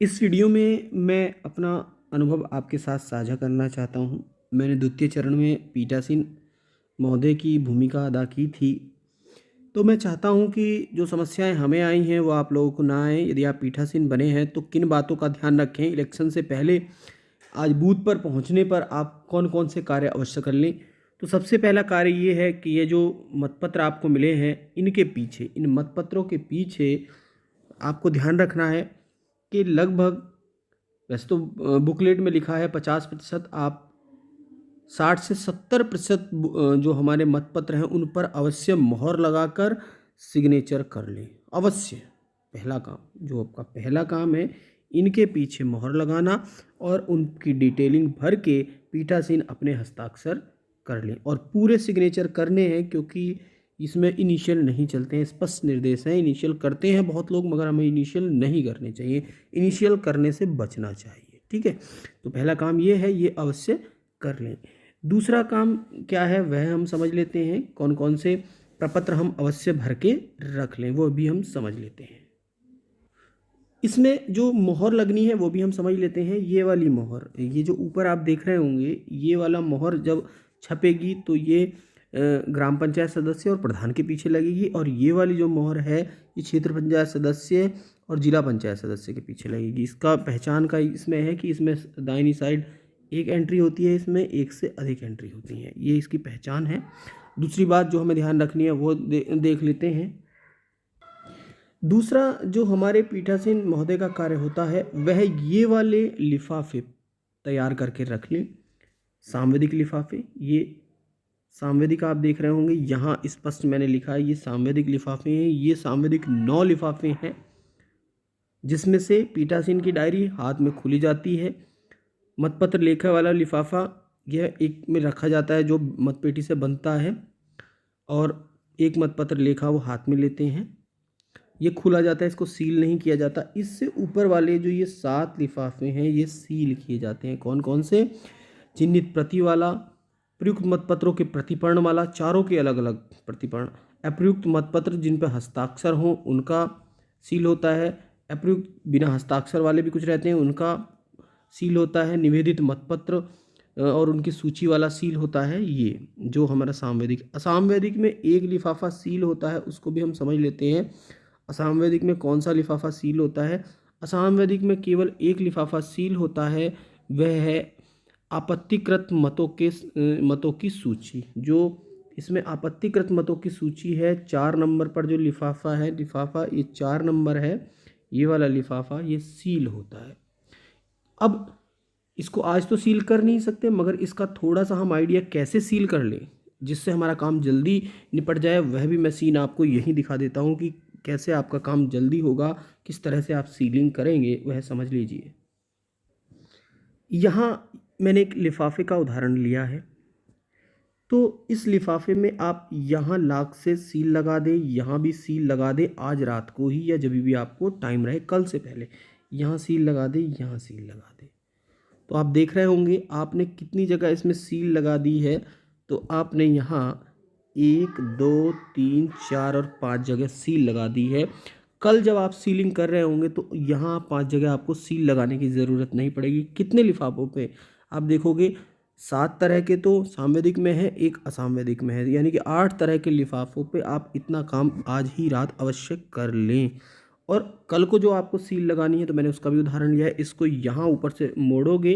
इस वीडियो में मैं अपना अनुभव आपके साथ साझा करना चाहता हूँ। मैंने द्वितीय चरण में पीठासीन महोदय की भूमिका अदा की थी। तो मैं चाहता हूँ कि जो समस्याएँ हमें आई हैं वो आप लोगों को ना आएँ। यदि आप पीठासीन बने हैं तो किन बातों का ध्यान रखें इलेक्शन से पहले, आज बूथ पर पहुँचने पर आप कौन-कौन से कार्य अवश्य कर लें। तो सबसे पहला कार्य ये है कि ये जो मतपत्र आपको मिले हैं, इनके पीछे, इन मतपत्रों के पीछे आपको ध्यान रखना है कि लगभग, वैसे तो बुकलेट में लिखा है 50%, आप 60 से 70% जो हमारे मतपत्र हैं उन पर अवश्य मोहर लगाकर सिग्नेचर कर लें। अवश्य पहला काम, जो आपका पहला काम है, इनके पीछे मोहर लगाना और उनकी डिटेलिंग भर के पीठासीन अपने हस्ताक्षर कर लें और पूरे सिग्नेचर करने हैं, क्योंकि इसमें इनिशियल नहीं चलते हैं। स्पष्ट निर्देश हैं, इनिशियल करते हैं बहुत लोग, मगर हमें इनिशियल नहीं करने चाहिए। इनिशियल करने से बचना चाहिए, ठीक है। तो पहला काम ये है, ये अवश्य कर लें। दूसरा काम क्या है वह हम समझ लेते हैं। कौन कौन से प्रपत्र हम अवश्य भर के रख लें वो भी हम समझ लेते हैं। इसमें जो मोहर लगनी है वो भी हम समझ लेते हैं। ये वाली मोहर, ये जो ऊपर आप देख रहे होंगे, ये वाला मोहर जब छपेगी तो ये ग्राम पंचायत सदस्य और प्रधान के पीछे लगेगी, और ये वाली जो मोहर है ये क्षेत्र पंचायत सदस्य और जिला पंचायत सदस्य के पीछे लगेगी। इसका पहचान का इसमें है कि इसमें दाहिनी साइड एक एंट्री होती है, इसमें एक से अधिक एंट्री होती हैं, ये इसकी पहचान है। दूसरी बात जो हमें ध्यान रखनी है वो देख लेते हैं। दूसरा जो हमारे पीठासीन महोदय का कार्य होता है वह ये वाले लिफाफे तैयार करके रख लें। सांवेदिक लिफाफे, ये सांवेदिक आप देख रहे होंगे, यहाँ स्पष्ट मैंने लिखा है ये सांवेदिक लिफाफे हैं। ये सांवेदिक 9 लिफाफे हैं, जिसमें से पीठासीन की डायरी हाथ में खुली जाती है। मतपत्र लेखा वाला लिफाफा यह एक में रखा जाता है जो मतपेटी से बनता है, और एक मतपत्र लेखा वो हाथ में लेते हैं, ये खुला जाता है, इसको सील नहीं किया जाता। इससे ऊपर वाले जो ये 7 लिफाफे हैं ये सील किए जाते हैं। कौन कौन से? चिन्हित प्रति वाला, प्रयुक्त मतपत्रों के प्रतिपर्ण वाला, चारों के अलग अलग प्रतिपर्ण, अप्रयुक्त मतपत्र जिन पर हस्ताक्षर हों उनका सील होता है, अप्रयुक्त बिना हस्ताक्षर वाले भी कुछ रहते हैं उनका सील होता है, निवेदित मतपत्र और उनकी सूची वाला सील होता है। ये जो हमारा सांवेदिक, असांवेदिक में एक लिफाफा सील होता है, उसको भी हम समझ लेते हैं। असांवेदिक में कौन सा लिफाफा सील होता है? असांवेदिक में केवल एक लिफाफा सील होता है, वह है आपत्तिकृत मतों की सूची। जो इसमें आपत्तिकृत मतों की सूची है, 4 नंबर पर जो लिफाफा है, लिफाफा ये 4 नंबर है, ये वाला लिफाफा ये सील होता है। अब इसको आज तो सील कर नहीं सकते, मगर इसका थोड़ा सा हम आइडिया कैसे सील कर लें जिससे हमारा काम जल्दी निपट जाए, वह भी मैं सीन आपको यहीं दिखा देता हूँ कि कैसे आपका काम जल्दी होगा, किस तरह से आप सीलिंग करेंगे वह समझ लीजिए। यहाँ मैंने एक लिफाफे का उदाहरण लिया है, तो इस लिफाफे में आप यहाँ लाख से सील लगा दें, यहाँ भी सील लगा दें, आज रात को ही या जब भी आपको टाइम रहे, कल से पहले यहाँ सील लगा दें, यहाँ सील लगा दें। तो आप देख रहे होंगे आपने कितनी जगह इसमें सील लगा दी है। तो आपने यहाँ 1 2 3 4 और 5 जगह सील लगा दी है। कल जब आप सीलिंग कर रहे होंगे तो यहाँ 5 जगह आपको सील लगाने की ज़रूरत नहीं पड़ेगी। कितने लिफाफों पे? आप देखोगे 7 तरह के तो सांवेदिक में है, एक असांवेदिक में है, यानी कि 8 तरह के लिफाफों पे आप इतना काम आज ही रात अवश्य कर लें। और कल को जो आपको सील लगानी है तो मैंने उसका भी उदाहरण लिया है। इसको यहाँ ऊपर से मोड़ोगे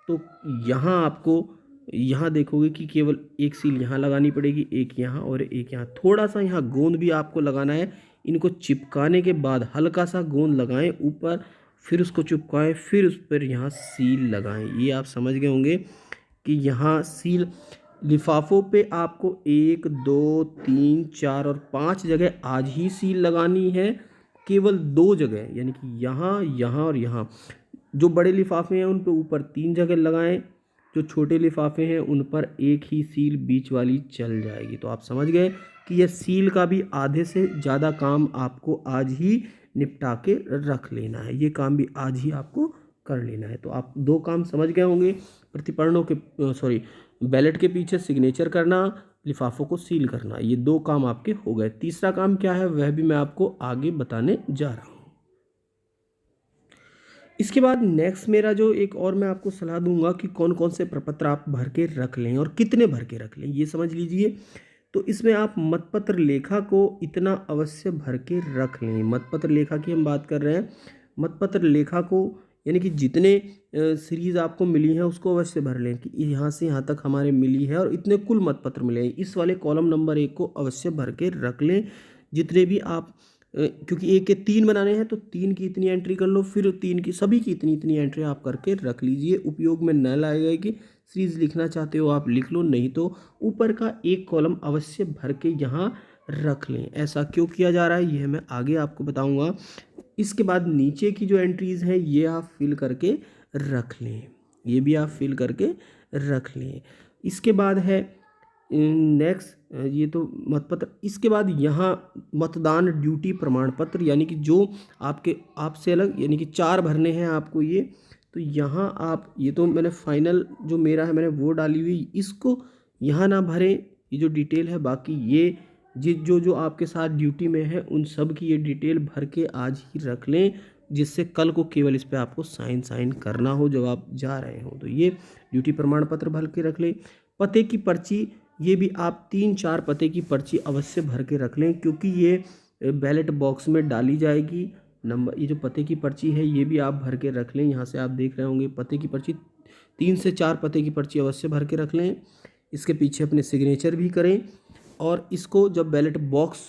तो यहाँ आपको, यहाँ देखोगे कि केवल एक सील यहाँ लगानी पड़ेगी, एक यहाँ और एक यहाँ। थोड़ा सा यहाँ गोंद भी आपको लगाना है। इनको चिपकाने के बाद हल्का सा गोंद लगाएं ऊपर, फिर उसको चिपकाएं, फिर उस पर यहाँ सील लगाएं। ये आप समझ गए होंगे कि यहाँ सील लिफाफों पे आपको 1 2 3 4 और 5 जगह आज ही सील लगानी है। केवल 2 जगह, यानी कि यहाँ, यहाँ और यहाँ। जो बड़े लिफाफे हैं उन पर ऊपर 3 जगह लगाएं, जो छोटे लिफाफे हैं उन पर एक ही सील बीच वाली चल जाएगी। तो आप समझ गए कि यह सील का भी आधे से ज़्यादा काम आपको आज ही निपटा के रख लेना है। ये काम भी आज ही आपको कर लेना है। तो आप 2 काम समझ गए होंगे, प्रतिपर्णों के बैलेट के पीछे सिग्नेचर करना, लिफाफों को सील करना। ये 2 काम आपके हो गए। तीसरा काम क्या है वह भी मैं आपको आगे बताने जा रहा हूँ। इसके बाद नेक्स्ट मेरा जो एक और मैं आपको सलाह दूंगा कि कौन कौन से प्रपत्र आप भर के रख लें और कितने भर के रख लें, ये समझ लीजिए। तो इसमें आप मतपत्र लेखा को इतना अवश्य भर के रख लें। मतपत्र लेखा की हम बात कर रहे हैं। मतपत्र लेखा को यानी कि जितने सीरीज़ आपको मिली है उसको अवश्य भर लें कि यहाँ से यहाँ तक हमारे मिली है और इतने कुल मतपत्र मिले हैं, इस वाले कॉलम नंबर 1 को अवश्य भर के रख लें। जितने भी आप क्योंकि 1 के 3 बनाने हैं तो 3 की इतनी एंट्री कर लो, फिर 3 की सभी की इतनी इतनी एंट्री आप करके रख लीजिए। उपयोग में न लाएगा कि सीरीज लिखना चाहते हो आप लिख लो, नहीं तो ऊपर का एक कॉलम अवश्य भर के यहाँ रख लें। ऐसा क्यों किया जा रहा है यह मैं आगे आपको बताऊंगा। इसके बाद नीचे की जो एंट्रीज हैं ये आप फिल करके रख लें, ये भी आप फिल करके रख लें। इसके बाद है नेक्स्ट, ये तो मतपत्र। इसके बाद यहाँ मतदान ड्यूटी प्रमाण पत्र, यानी कि जो आपसे अलग, यानी कि 4 भरने हैं आपको ये। तो यहाँ आप, ये तो मैंने फाइनल जो मेरा है मैंने वो डाली हुई, इसको यहाँ ना भरें, ये जो डिटेल है। बाकी ये जो जो आपके साथ ड्यूटी में है उन सब की ये डिटेल भर के आज ही रख लें, जिससे कल को केवल इस पे आपको साइन करना हो जब आप जा रहे हो। तो ये ड्यूटी प्रमाण पत्र भर के रख लें। पते की पर्ची, ये भी आप 3-4 पते की पर्ची अवश्य भर के रख लें, क्योंकि ये बैलेट बॉक्स में डाली जाएगी। नंबर, ये जो पते की पर्ची है ये भी आप भर के रख लें। यहाँ से आप देख रहे होंगे पते की पर्ची, 3 से 4 पते की पर्ची अवश्य भर के रख लें। इसके पीछे अपने सिग्नेचर भी करें। और इसको जब बैलेट बॉक्स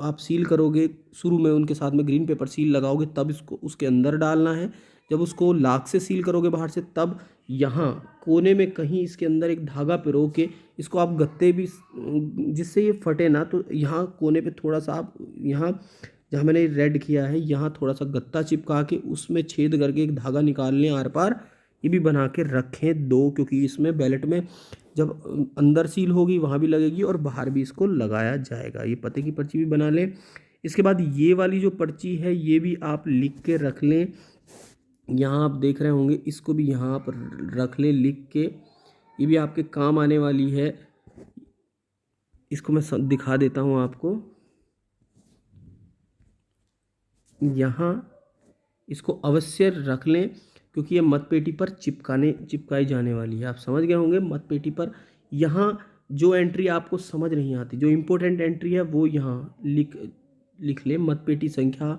आप सील करोगे, शुरू में उनके साथ में ग्रीन पेपर सील लगाओगे, तब इसको उसके अंदर डालना है। जब उसको लाख से सील करोगे बाहर से, तब यहाँ कोने में कहीं इसके अंदर एक धागा पिरो के इसको आप गत्ते भी, जिससे ये फटे ना, तो यहाँ कोने पे थोड़ा सा आप, यहाँ जहाँ मैंने रेड किया है यहाँ थोड़ा सा गत्ता चिपका के उसमें छेद करके एक धागा निकाल लें आर पार। ये भी बना के रखें 2, क्योंकि इसमें बैलेट में जब अंदर सील होगी वहाँ भी लगेगी और बाहर भी इसको लगाया जाएगा। ये पते की पर्ची भी बना लें। इसके बाद ये वाली जो पर्ची है ये भी आप लिख के रख लें। यहाँ आप देख रहे होंगे, इसको भी यहाँ पर रख लें लिख के, ये भी आपके काम आने वाली है। इसको मैं दिखा देता हूँ आपको। यहाँ इसको अवश्य रख लें, क्योंकि ये मतपेटी पर चिपकाई जाने वाली है। आप समझ गए होंगे मतपेटी पर। यहाँ जो एंट्री आपको समझ नहीं आती, जो इम्पोर्टेंट एंट्री है वो यहाँ लिख लें। मतपेटी संख्या,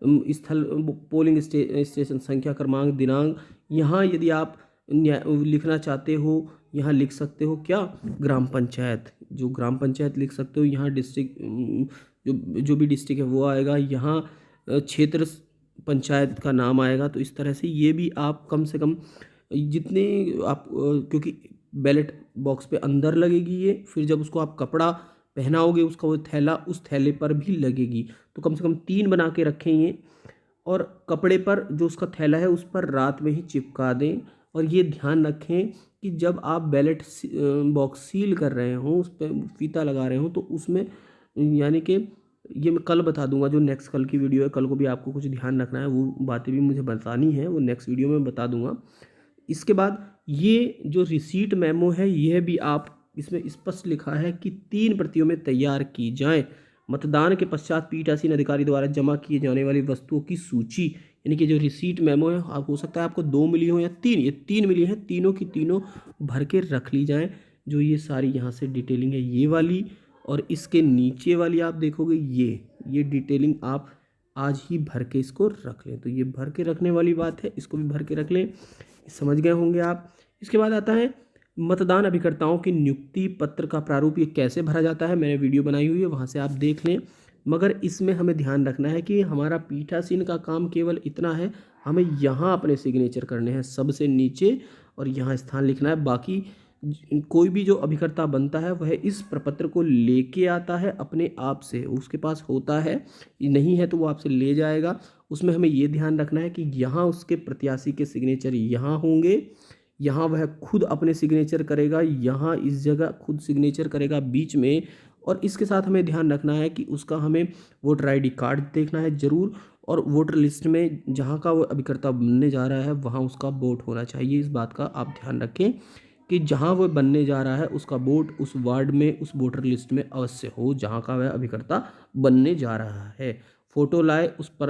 स्थल, पोलिंग स्टेशन संख्या, क्रमांक, दिनांक। यहाँ यदि आप लिखना चाहते हो यहाँ लिख सकते हो क्या, ग्राम पंचायत, जो ग्राम पंचायत लिख सकते हो। यहाँ डिस्ट्रिक्ट, जो भी डिस्ट्रिक्ट है वो आएगा। यहाँ क्षेत्र पंचायत का नाम आएगा। तो इस तरह से ये भी आप कम से कम जितने आप, क्योंकि बैलेट बॉक्स पे अंदर लगेगी ये, फिर जब उसको आप कपड़ा पहनाओगे उसका वो थैला, उस थैले पर भी लगेगी। तो कम से कम 3 बना के रखें ये, और कपड़े पर जो उसका थैला है उस पर रात में ही चिपका दें। और ये ध्यान रखें कि जब आप बैलेट बॉक्स सील कर रहे हों, उस पर फीता लगा रहे हों, तो उसमें, यानी कि ये मैं कल बता दूंगा, जो नेक्स्ट कल की वीडियो है, कल को भी आपको कुछ ध्यान रखना है, वो बातें भी मुझे बतानी है, वो नेक्स्ट वीडियो में बता दूंगा। इसके बाद ये जो रिसीट मेमो है यह भी आप, इसमें स्पष्ट लिखा है कि 3 प्रतियों में तैयार की जाए। मतदान के पश्चात पीठासीन अधिकारी द्वारा जमा किए जाने वाली वस्तुओं की सूची, यानी कि जो रिसीट मेमो है, आप हो सकता है आपको 2 मिली हो या 3, ये 3 मिली हैं, तीनों की तीनों भर के रख ली जाएँ। जो ये सारी यहाँ से डिटेलिंग है ये वाली, और इसके नीचे वाली आप देखोगे ये डिटेलिंग आप आज ही भर के इसको रख लें। तो ये भर के रखने वाली बात है, इसको भी भर के रख लें। समझ गए होंगे आप। इसके बाद आता है मतदान अभिकर्ताओं की नियुक्ति पत्र का प्रारूप, ये कैसे भरा जाता है, मैंने वीडियो बनाई हुई है, वहाँ से आप देख लें। मगर इसमें हमें ध्यान रखना है कि हमारा पीठासीन का काम केवल इतना है, हमें यहाँ अपने सिग्नेचर करने हैं सबसे नीचे, और यहाँ स्थान लिखना है। बाकी कोई भी जो अभिकर्ता बनता है वह इस प्रपत्र को लेके आता है अपने आप से, उसके पास होता है, नहीं है तो वो आपसे ले जाएगा। उसमें हमें ये ध्यान रखना है कि यहाँ उसके प्रत्याशी के सिग्नेचर यहाँ होंगे, यहाँ वह खुद अपने सिग्नेचर करेगा, यहाँ इस जगह खुद सिग्नेचर करेगा बीच में। और इसके साथ हमें ध्यान रखना है कि उसका हमें वोटर आईडी कार्ड देखना है ज़रूर, और वोटर लिस्ट में जहाँ का वो अभिकर्ता बनने जा रहा है वहाँ उसका वोट होना चाहिए। इस बात का आप ध्यान रखें कि जहाँ वो बनने जा रहा है उसका वोट उस वार्ड में, उस वोटर लिस्ट में अवश्य हो जहाँ का वह अभिकर्ता बनने जा रहा है। फ़ोटो लाए, उस पर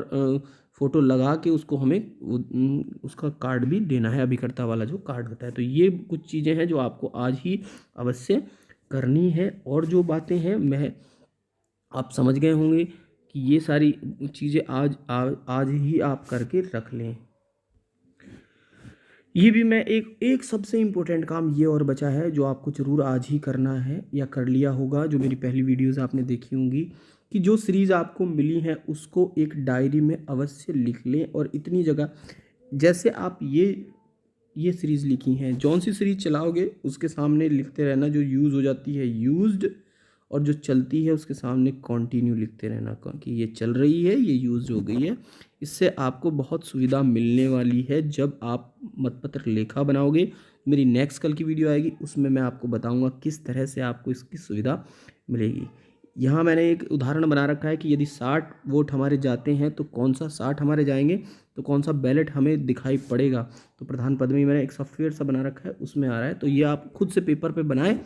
फ़ोटो लगा के उसको हमें उसका कार्ड भी देना है, अभिकर्ता वाला जो कार्ड होता है। तो ये कुछ चीज़ें हैं जो आपको आज ही अवश्य करनी है। और जो बातें हैं मैं आप समझ गए होंगे कि ये सारी चीज़ें आज ही आप करके रख लें। ये भी मैं एक सबसे इम्पोर्टेंट काम ये और बचा है जो आपको ज़रूर आज ही करना है या कर लिया होगा, जो मेरी पहली वीडियोस आपने देखी होंगी, कि जो सीरीज़ आपको मिली है उसको एक डायरी में अवश्य लिख लें। और इतनी जगह जैसे आप ये सीरीज़ लिखी हैं, जौन सी सीरीज़ चलाओगे उसके सामने लिखते रहना जो यूज़ हो जाती है यूज्ड, और जो चलती है उसके सामने कंटिन्यू लिखते रहना कि ये चल रही है, ये यूज़ हो गई है। इससे आपको बहुत सुविधा मिलने वाली है जब आप मतपत्र लेखा बनाओगे। मेरी नेक्स्ट कल की वीडियो आएगी, उसमें मैं आपको बताऊंगा किस तरह से आपको इसकी सुविधा मिलेगी। यहाँ मैंने एक उदाहरण बना रखा है कि यदि 60 वोट हमारे जाते हैं तो कौन सा 60 हमारे जाएंगे, तो कौन सा बैलेट हमें दिखाई पड़ेगा। तो प्रधान पद में मैंने एक सॉफ्टवेयर सा बना रखा है, उसमें आ रहा है। तो ये आप खुद से पेपर पे बनाएं,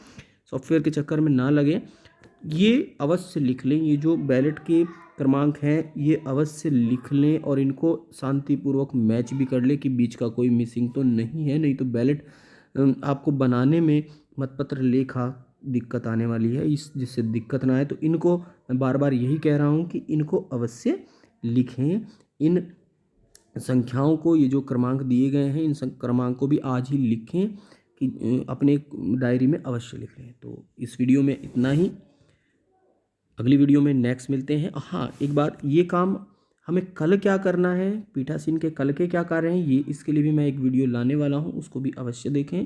सॉफ्टवेयर के चक्कर में ना लगें। ये अवश्य लिख लें, ये जो बैलेट के क्रमांक हैं ये अवश्य लिख लें और इनको शांतिपूर्वक मैच भी कर लें कि बीच का कोई मिसिंग तो नहीं है। नहीं तो बैलेट आपको बनाने में मतपत्र लेखा दिक्कत आने वाली है। जिससे दिक्कत ना आए तो इनको मैं बार बार यही कह रहा हूँ कि इनको अवश्य लिखें। इन संख्याओं को, ये जो क्रमांक दिए गए हैं, इन क्रमांक को भी आज ही लिखें कि अपने डायरी में अवश्य लिख लें। तो इस वीडियो में इतना ही, अगली वीडियो में नेक्स्ट मिलते हैं। हाँ, एक बात, ये काम हमें कल क्या करना है, पीठासीन के कल के क्या कार्य हैं, ये इसके लिए भी मैं एक वीडियो लाने वाला हूँ, उसको भी अवश्य देखें।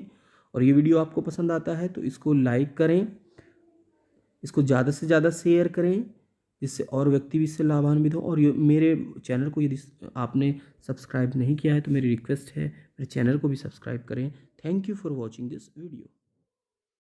और ये वीडियो आपको पसंद आता है तो इसको लाइक करें, इसको ज़्यादा से ज़्यादा शेयर करें, जिससे और व्यक्ति भी इससे लाभान्वित हो। और मेरे चैनल को यदि आपने सब्सक्राइब नहीं किया है तो मेरी रिक्वेस्ट है मेरे चैनल को भी सब्सक्राइब करें। Thank you for watching this video.